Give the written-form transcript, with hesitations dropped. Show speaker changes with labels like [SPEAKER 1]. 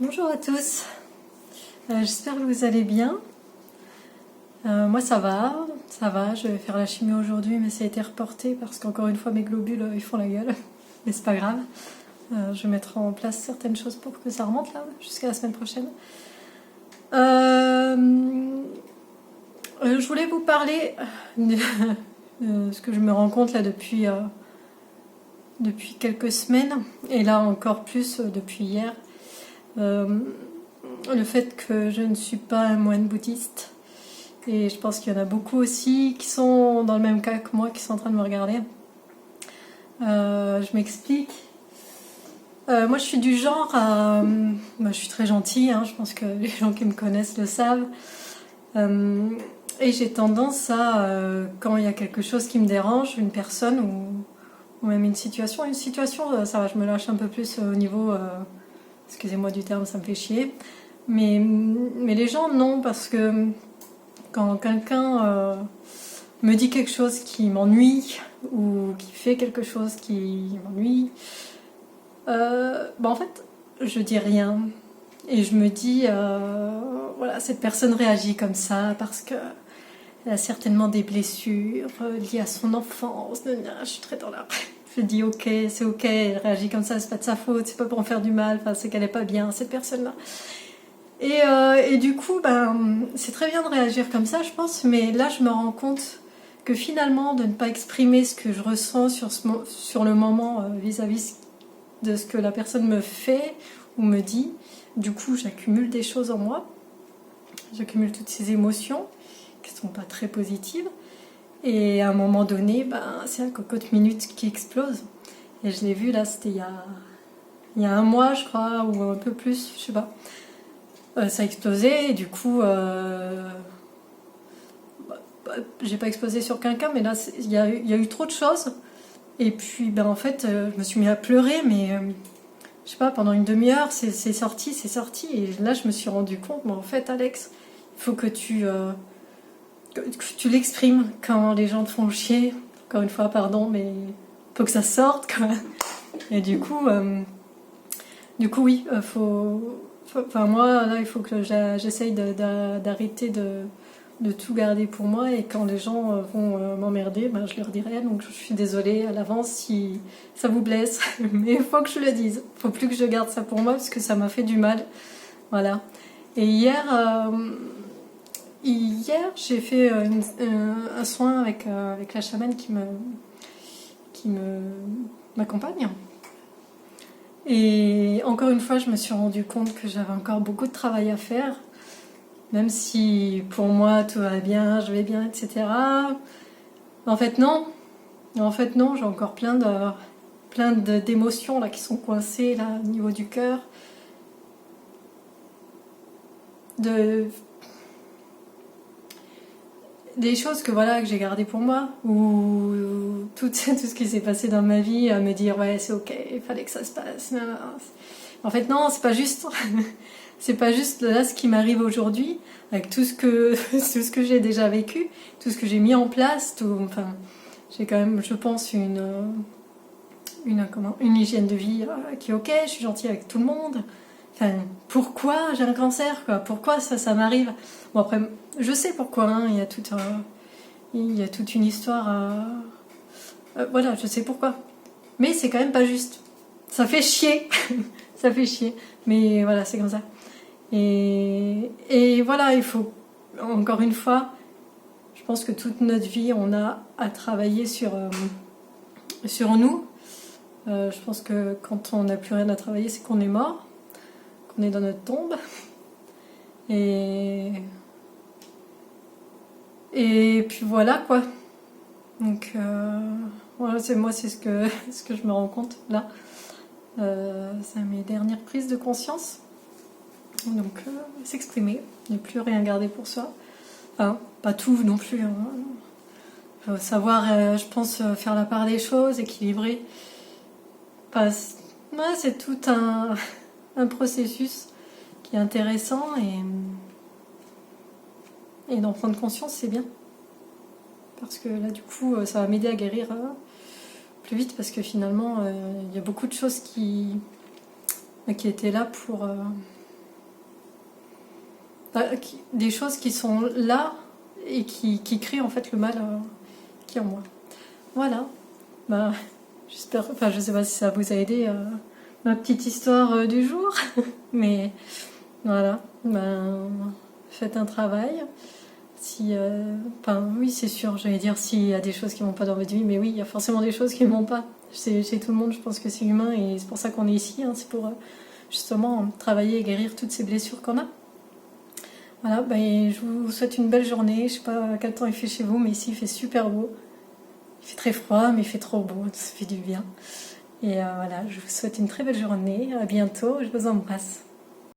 [SPEAKER 1] Bonjour à tous, j'espère que vous allez bien. Moi ça va, je vais faire la chimio aujourd'hui mais ça a été reporté parce qu'encore une fois mes globules ils font la gueule, mais c'est pas grave. Je vais mettre en place certaines choses pour que ça remonte là jusqu'à la semaine prochaine. Je voulais vous parler de ce que je me rends compte là depuis quelques semaines et là encore plus depuis hier. Le fait que je ne suis pas un moine bouddhiste et je pense qu'il y en a beaucoup aussi qui sont dans le même cas que moi qui sont en train de me regarder. Je m'explique. Moi je suis du genre à... je suis très gentille, je pense que les gens qui me connaissent le savent. Et j'ai tendance à, quand il y a quelque chose qui me dérange, une personne ou même une situation, ça va, je me lâche un peu plus au niveau... excusez-moi du terme, ça me fait chier. Mais les gens, non, parce que quand quelqu'un me dit quelque chose qui m'ennuie ou qui fait quelque chose qui m'ennuie, en fait, je dis rien. Et je me dis, voilà, cette personne réagit comme ça parce qu'elle a certainement des blessures liées à son enfance. Je suis très dans la... Je dis ok, c'est ok, elle réagit comme ça, c'est pas de sa faute, c'est pas pour en faire du mal, c'est qu'elle est pas bien, cette personne-là. Et du coup, c'est très bien de réagir comme ça, je pense, mais là, je me rends compte que finalement, de ne pas exprimer ce que je ressens sur le moment vis-à-vis de ce que la personne me fait ou me dit, du coup, j'accumule des choses en moi, j'accumule toutes ces émotions qui sont pas très positives, et à un moment donné, c'est un cocotte minute qui explose. Et je l'ai vu là, c'était il y a un mois, je crois, ou un peu plus, je sais pas. Ça a explosé et du coup j'ai pas explosé sur quelqu'un, mais là il y a eu trop de choses et puis en fait je me suis mis à pleurer, mais je sais pas, pendant une demi-heure c'est sorti et là je me suis rendu compte, en fait Alex, il faut que tu l'exprimes quand les gens te font chier, encore une fois pardon, mais il faut que ça sorte quand même. Et du coup oui, moi, là, il faut que j'essaye d'arrêter de tout garder pour moi. Et quand les gens vont m'emmerder, je leur dirai. Donc, je suis désolée à l'avance si ça vous blesse. Mais il faut que je le dise. Il ne faut plus que je garde ça pour moi parce que ça m'a fait du mal. Voilà. Et hier j'ai fait un soin avec la chamane qui m'accompagne. Et encore une fois, je me suis rendu compte que j'avais encore beaucoup de travail à faire, même si pour moi tout va bien, je vais bien, etc. En fait non, j'ai encore plein d'émotions là qui sont coincées là au niveau du cœur, des choses que j'ai gardées pour moi, ou tout ce qui s'est passé dans ma vie, à me dire ouais c'est ok, il fallait que ça se passe. En fait non, c'est pas juste. C'est pas juste là ce qui m'arrive aujourd'hui, avec tout ce que j'ai déjà vécu, tout ce que j'ai mis en place, j'ai quand même, je pense, une hygiène de vie qui est ok, je suis gentille avec tout le monde. Pourquoi j'ai un cancer, quoi? Pourquoi ça m'arrive? Bon, après, je sais pourquoi, il y a toute une histoire. Voilà, je sais pourquoi. Mais c'est quand même pas juste. Ça fait chier. Ça fait chier. Mais voilà, c'est comme ça. Et voilà, il faut, encore une fois, je pense que toute notre vie, on a à travailler sur nous. Je pense que quand on n'a plus rien à travailler, c'est qu'on est mort, qu'on est dans notre tombe. Et puis voilà quoi. Donc voilà, c'est ce que je me rends compte là. C'est mes dernières prises de conscience. Donc s'exprimer, ne plus rien garder pour soi. Enfin, pas tout non plus. Faut savoir, je pense, faire la part des choses, équilibrer. C'est tout un processus qui est intéressant et d'en prendre conscience, c'est bien. Parce que là, du coup, ça va m'aider à guérir plus vite parce que finalement, il y a beaucoup de choses qui étaient là des choses qui sont là et qui créent en fait le mal qui est en moi. Voilà. Bah, j'espère, enfin, je sais pas si ça vous a aidé ma petite histoire du jour, mais voilà. Ben, faites un travail. Si, enfin, oui, c'est sûr. J'allais dire s'il y a des choses qui vont pas dans votre vie, mais oui, il y a forcément des choses qui vont pas. Chez tout le monde, je pense que c'est humain et c'est pour ça qu'on est ici. Hein, c'est pour justement travailler et guérir toutes ces blessures qu'on a. Voilà, ben, je vous souhaite une belle journée. Je sais pas à quel temps il fait chez vous, mais ici il fait super beau. Il fait très froid, mais il fait trop beau, ça fait du bien. Et voilà, je vous souhaite une très belle journée. À bientôt, je vous embrasse.